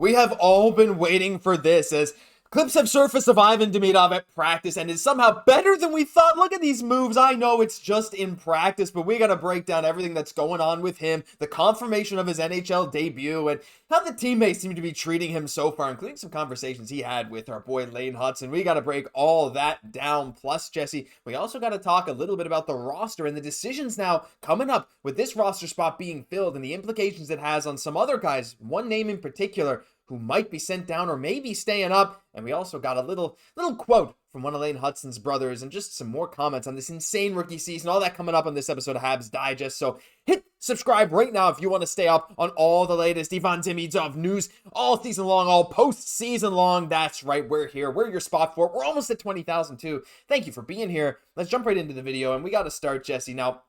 We have all been waiting for this as clips have surfaced of Ivan Demidov at practice and is somehow better than we thought. Look at these moves. I know it's just in practice, but we got to break down everything that's going on with him, the confirmation of his NHL debut, and how the teammates seem to be treating him so far, including some conversations he had with our boy Lane Hutson. We got to break all that down. Plus, Jesse, we also got to talk a little bit about the roster and the decisions now coming up with this roster spot being filled and the implications it has on some other guys, one name in particular, who might be sent down or maybe staying up. And we also got a little quote from one of Lane Hutson's brothers and just some more comments on this insane rookie season. All that coming up on this episode of Habs Digest. So hit subscribe right now if you want to stay up on all the latest Ivan Demidov news all season long, all post-season long. That's right, we're here. We're your spot for it. We're almost at 20,000 too. Thank you for being here. Let's jump right into the video, and we got to start, Jesse. Now,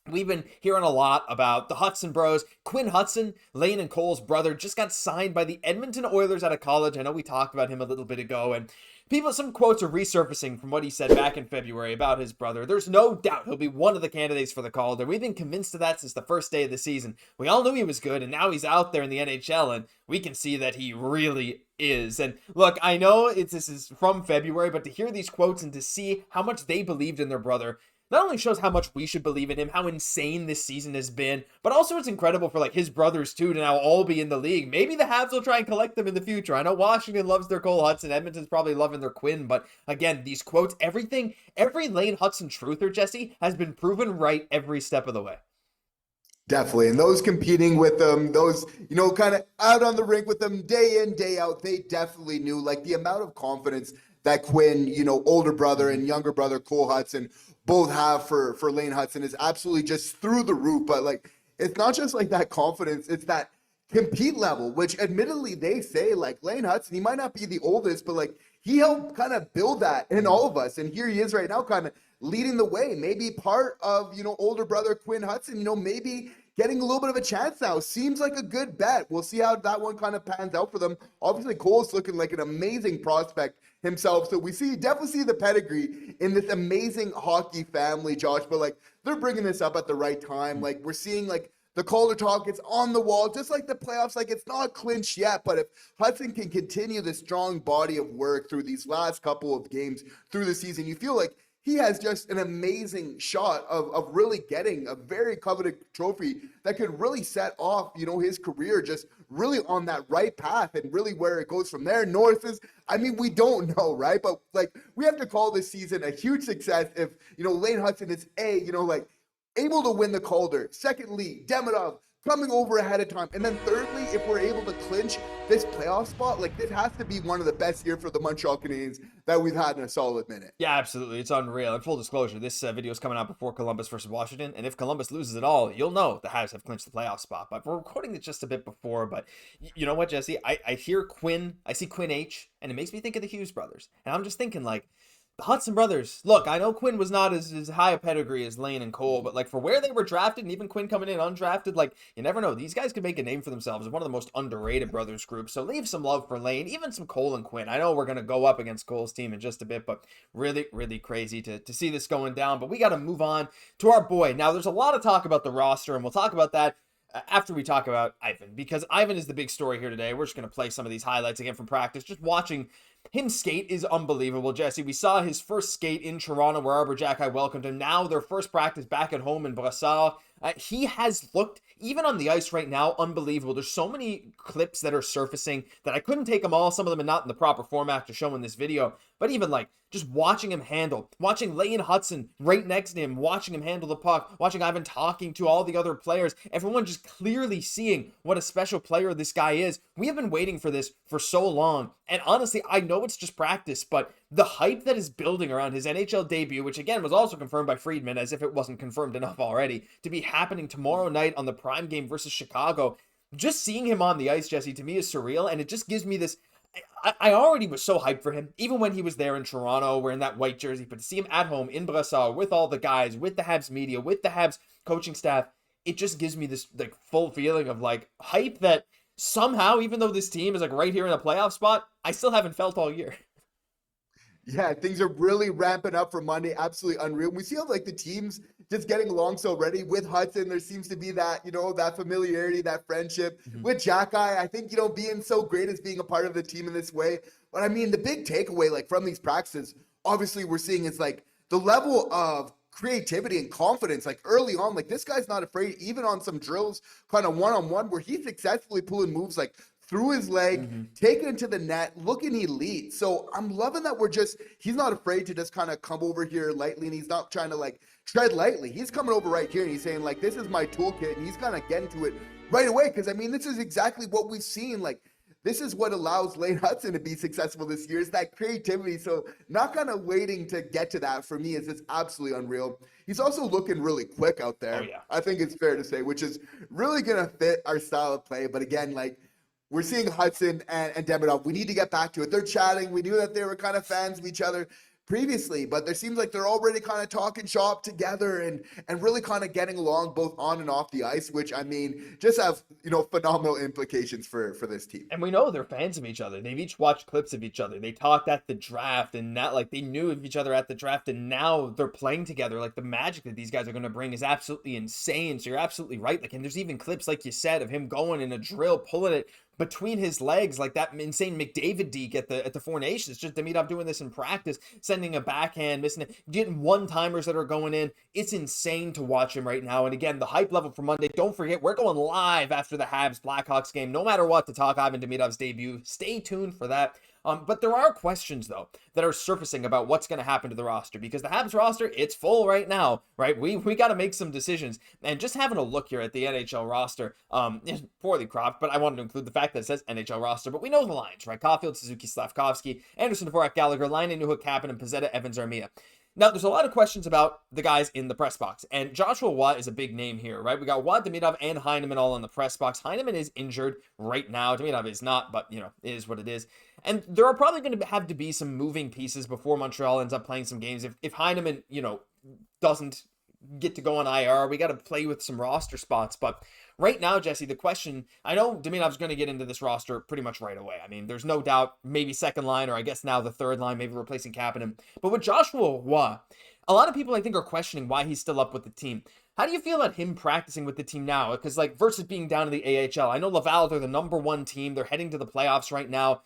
we've been hearing a lot about the Hutson Bros. Quinn Hutson, Lane and Cole's brother, just got signed by the Edmonton Oilers out of college. I know we talked about him a little bit ago, and some quotes are resurfacing from what he said back in February about his brother. There's no doubt he'll be one of the candidates for the Calder. We've been convinced of that since the first day of the season. We all knew he was good, and now he's out there in the NHL, and we can see that he really is. And look, I know this is from February, but to hear these quotes and to see how much they believed in their brother not only shows how much we should believe in him, how insane this season has been, but also it's incredible for like his brothers too to now all be in the league. Maybe the Habs will try and collect them in the future. I know Washington loves their Cole Hutson, Edmonton's probably loving their Quinn, but again, these quotes, every Lane Hutson truther, Jesse, has been proven right every step of the way. Definitely. And those competing with them, those, kind of out on the rink with them day in, day out, they definitely knew like the amount of confidence that Quinn, older brother and younger brother Cole Hutson both have for Lane Hutson is absolutely just through the roof. But like, it's not just like that confidence, it's that compete level, which admittedly they say like Lane Hutson, he might not be the oldest, but like he helped kind of build that in all of us. And here he is right now kind of leading the way, maybe part of, older brother Quinn Hutson, maybe getting a little bit of a chance now. Seems like a good bet. We'll see how that one kind of pans out for them. Obviously, Cole's looking like an amazing prospect himself. So we definitely see the pedigree in this amazing hockey family, Josh. But like they're bringing this up at the right time. Like we're seeing like the Calder talk, it's on the wall, just like the playoffs. Like it's not clinched yet, but if Hutson can continue the strong body of work through these last couple of games through the season, you feel like he has just an amazing shot of really getting a very coveted trophy that could really set off, his career just really on that right path and really where it goes from there. North is, we don't know, right? But like we have to call this season a huge success if, Lane Hutson is able to win the Calder. Secondly, Demidov coming over ahead of time. And then thirdly, if we're able to clinch this playoff spot, like this has to be one of the best years for the Montreal Canadiens that we've had in a solid minute. Yeah, absolutely. It's unreal. And full disclosure, this video is coming out before Columbus versus Washington. And if Columbus loses at all, you'll know the Habs have clinched the playoff spot. But we're recording it just a bit before. But you know what, Jesse? I hear Quinn, I see Quinn H, and it makes me think of the Hughes brothers. And I'm just thinking like, the Hutson brothers, look, I know Quinn was not as high a pedigree as Lane and Cole, but like for where they were drafted and even Quinn coming in undrafted, like you never know. These guys could make a name for themselves as one of the most underrated brothers groups. So leave some love for Lane, even some Cole and Quinn. I know we're going to go up against Cole's team in just a bit, but really, really crazy to see this going down. But we got to move on to our boy. Now, there's a lot of talk about the roster, and we'll talk about that after we talk about Ivan, because Ivan is the big story here today. We're just going to play some of these highlights again from practice. Just watching him skate is unbelievable, Jesse. We saw his first skate in Toronto where Arber Xhekaj welcomed him. Now their first practice back at home in Brassard. He has looked, even on the ice right now, unbelievable. There's so many clips that are surfacing that I couldn't take them all. Some of them are not in the proper format to show in this video. But even like just watching him handle, watching Lane Hutson right next to him, watching him handle the puck, watching Ivan talking to all the other players, everyone just clearly seeing what a special player this guy is. We have been waiting for this for so long. And honestly, I know it's just practice, but the hype that is building around his NHL debut, which again was also confirmed by Friedman, as if it wasn't confirmed enough already, to be happening tomorrow night on the prime game versus Chicago. Just seeing him on the ice, Jesse, to me is surreal, and it just gives me this. I already was so hyped for him, even when he was there in Toronto wearing that white jersey, but to see him at home in Brassard with all the guys, with the Habs media, with the Habs coaching staff, it just gives me this like full feeling of like hype that somehow, even though this team is like right here in a playoff spot, I still haven't felt all year. Yeah, things are really ramping up for Monday. Absolutely unreal. We see how like the teams just getting along so already with Hutson. There seems to be that, that familiarity, that friendship with Xhekaj. I think, being so great as being a part of the team in this way. But I mean, the big takeaway like from these practices, obviously we're seeing is like the level of creativity and confidence like early on. Like this guy's not afraid, even on some drills, kind of one-on-one where he's successfully pulling moves like through his leg, taking it to the net, looking elite. So I'm loving that he's not afraid to just kind of come over here lightly, and he's not trying to like tread lightly. He's coming over right here and he's saying like, this is my toolkit, and he's kind of getting to it right away. Cause I mean, this is exactly what we've seen. Like, this is what allows Lane Hutson to be successful this year, is that creativity. So not kind of waiting to get to that for me is just absolutely unreal. He's also looking really quick out there. Oh, yeah. I think it's fair to say, which is really going to fit our style of play. But again, like, we're seeing Hutson and Demidov. We need to get back to it. They're chatting. We knew that they were kind of fans of each other previously, but there seems like they're already kind of talking shop together and really kind of getting along both on and off the ice, which I mean, just have, phenomenal implications for this team. And we know they're fans of each other. They've each watched clips of each other. They talked at the draft, and now like they knew of each other at the draft, and now they're playing together. Like the magic that these guys are going to bring is absolutely insane. So you're absolutely right. Like, and there's even clips, like you said, of him going in a drill, pulling it between his legs, like that insane McDavid deke at the Four Nations. Just Demidov doing this in practice, sending a backhand, missing it, getting one-timers that are going in. It's insane to watch him right now. And again, the hype level for Monday, don't forget, we're going live after the Habs Blackhawks game, no matter what, to talk Ivan Demidov's debut. Stay tuned for that. But there are questions, though, that are surfacing about what's going to happen to the roster, because the Habs roster, it's full right now, right? We got to make some decisions. And just having a look here at the NHL roster, is poorly cropped, but I wanted to include the fact that it says NHL roster, but we know the lines, right? Caufield, Suzuki, Slafkovsky, Anderson, Dvorak, Gallagher, Laine, Newhook, Kappen, Pezzetta, Evans, Armia. Now, there's a lot of questions about the guys in the press box, and Joshua Watt is a big name here, right? We got Watt, Demidov, and Heineman all in the press box. Heineman is injured right now. Demidov is not, but, it is what it is. And there are probably going to have to be some moving pieces before Montreal ends up playing some games. If Heineman, doesn't get to go on IR, we got to play with some roster spots. But right now, Jesse, the question, I know Demidov's going to get into this roster pretty much right away. I mean, there's no doubt, maybe second line, or I guess now the third line, maybe replacing Kapanen. But with Joshua Watt, a lot of people, I think, are questioning why he's still up with the team. How do you feel about him practicing with the team now? Because, like, versus being down in the AHL, I know Laval, they're the number one team. They're heading to the playoffs right now.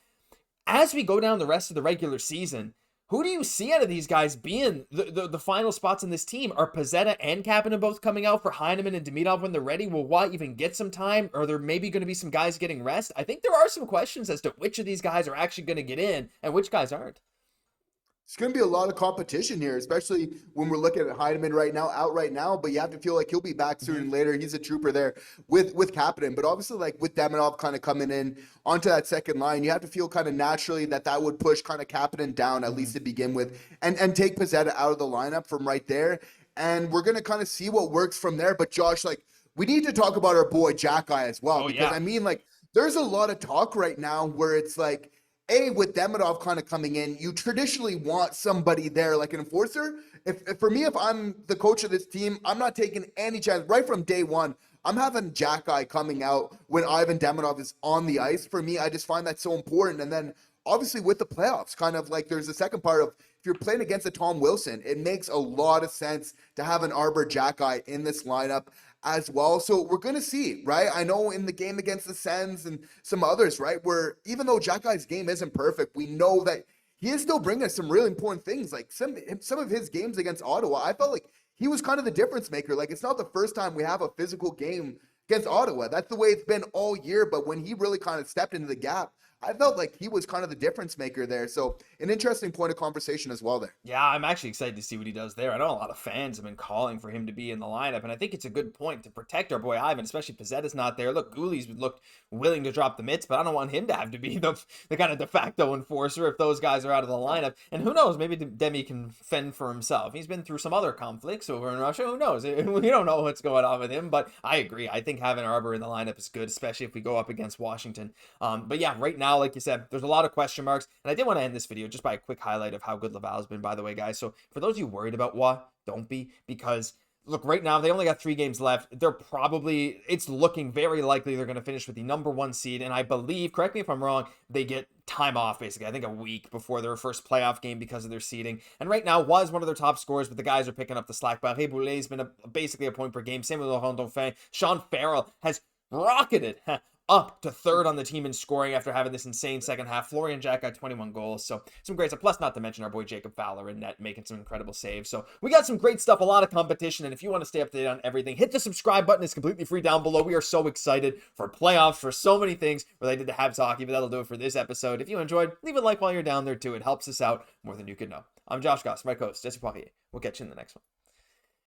As we go down the rest of the regular season, who do you see out of these guys being the final spots in this team? Are Pezzetta and Kapanen both coming out for Heineman and Demidov when they're ready? Will Watt even get some time? Or are there maybe going to be some guys getting rest? I think there are some questions as to which of these guys are actually going to get in and which guys aren't. It's going to be a lot of competition here, especially when we're looking at Heineman out right now, but you have to feel like he'll be back sooner than later. He's a trooper there with Kapanen, but obviously like with Demidov kind of coming in onto that second line, you have to feel kind of naturally that would push kind of Kapanen down at least to begin with and take Pezzetta out of the lineup from right there. And we're going to kind of see what works from there. But Josh, like, we need to talk about our boy Xhekaj as well, because I mean, like, there's a lot of talk right now where it's like, with Demidov kind of coming in, you traditionally want somebody there like an enforcer. If for me, if I'm the coach of this team, I'm not taking any chance right from day one. I'm having Xhekaj coming out when Ivan Demidov is on the ice. For me, I just find that so important. And then obviously with the playoffs, kind of like there's a second part of, if you're playing against a Tom Wilson, it makes a lot of sense to have an Arber Xhekaj in this lineup as well. So we're going to see, right? I know in the game against the Sens and some others, right, where even though Xhekaj's game isn't perfect, we know that he is still bringing us some really important things. Like some of his games against Ottawa, I felt like he was kind of the difference maker. Like, it's not the first time we have a physical game against Ottawa. That's the way it's been all year. But when he really kind of stepped into the gap, I felt like he was kind of the difference maker there. So an interesting point of conversation as well there. Yeah, I'm actually excited to see what he does there. I know a lot of fans have been calling for him to be in the lineup, and I think it's a good point to protect our boy Ivan, especially Pezzetta's not there. Look, Guhle's looked willing to drop the mitts, but I don't want him to have to be the kind of de facto enforcer if those guys are out of the lineup. And who knows, maybe Demi can fend for himself. He's been through some other conflicts over in Russia. Who knows? We don't know what's going on with him, but I agree. I think having Arber in the lineup is good, especially if we go up against Washington. But yeah, right now, like you said, there's a lot of question marks, and I did want to end this video just by a quick highlight of how good Laval's been, by the way, guys. So for those of you worried about Watt, don't be, because look, right now, they only got 3 games left. It's looking very likely they're going to finish with the number 1 seed. And I believe, correct me if I'm wrong, they get time off, basically. I think a week before their first playoff game because of their seeding. And right now was one of their top scorers, but the guys are picking up the slack. Barré-Boulet has been basically a point per game. Same with Laurent Dauphin. Sean Farrell has rocketed up to 3rd on the team in scoring after having this insane second half. Florian Xhekaj got 21 goals, so some great stuff. Plus, not to mention our boy Jacob Fowler in net making some incredible saves. So we got some great stuff, a lot of competition, and if you want to stay up to date on everything, hit the subscribe button. It's completely free down below. We are so excited for playoffs, for so many things related to Habs hockey, but that'll do it for this episode. If you enjoyed, leave a like while you're down there too. It helps us out more than you could know. I'm Josh Gosse, my co-host, Jesse Poirier. We'll catch you in the next one.